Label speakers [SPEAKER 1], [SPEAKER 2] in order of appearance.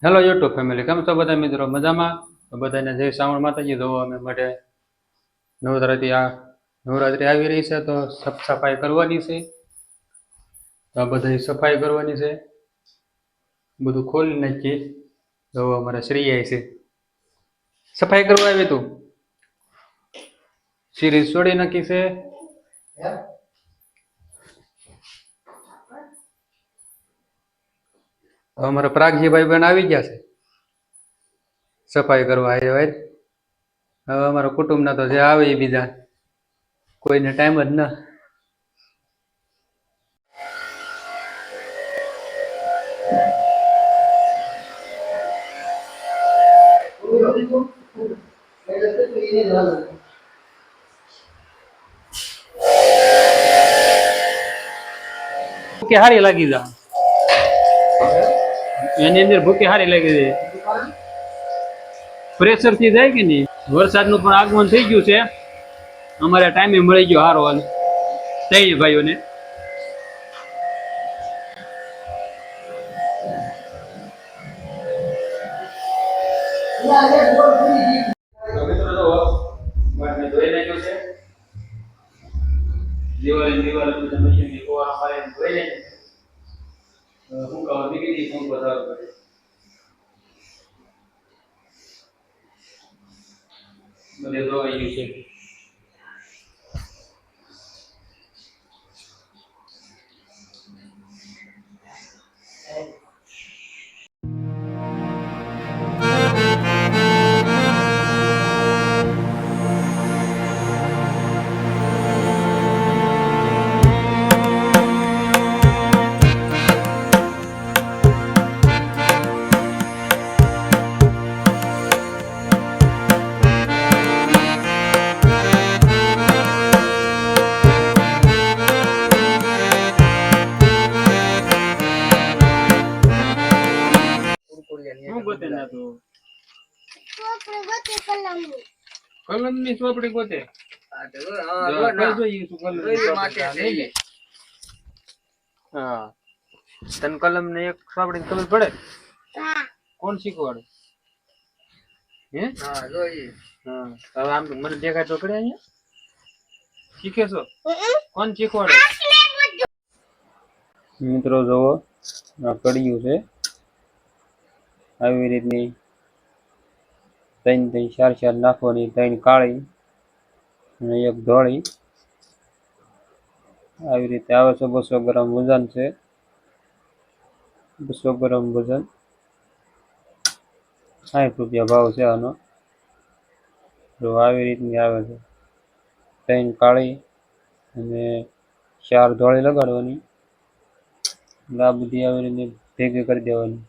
[SPEAKER 1] Hello YouTube family, કેમ છો બધા મિત્રો? મજામાં? તો બધાને જય શ્રાવણ માતાજી. જો અમે માટે નવરાત્રી આવી રહી છે, તો સફાઈ કરવાની છે. તો આ બધી સફાઈ કરવાની છે, બધું ખોલી નાખીએ. જો અમારા શ્રી આય છે, સફાઈ કરવા આવી તું સિરીઝ છોડી નાખી છે. અમારા પ્રાગજી ભાઈ બહેન આવી ગયા છે સફાઈ કરવા. આવ્યો હવે અમારા કુટુંબના તો જે આવે એ બીજા કોઈને ટાઈમ જ ના. ભૂખી હારી લાગી જા, એની અંદર ભૂખી હારી લાગી જાય, પ્રેશર થી જાય કે નહીં. વરસાદનું પણ આગમન થઈ ગયું છે, અમારે ટાઈમે મળી ગયો હારો હાલ તૈય ભાઈઓને. બધે ધોવાઈ ગયું છે. કલમ ની ચોપડી ગોતે. હા, તને કલમ ને એક ચોપડી ખબર પડે? કોણ શીખવાડે? હે? હા, હવે આમ મને દેખાય તો પડે. અહીંયા શીખે છો? કોણ શીખવાડે? મિત્રો જોવો, આ કડિયું છે. આવી રીતની 3 4 નાખવાની, 3 કાળી અને 1 ધોળી. આવી રીતે આવે છે. 200 ગ્રામ વજન છે, 200 ગ્રામ વજન. 60 રૂપિયા ભાવ છે આનો. જો આવી રીતની આવે છે, 3 કાળી અને 4 ધોળી લગાડવાની. આ બધી આવી રીતે ભેગી કરી દેવાની.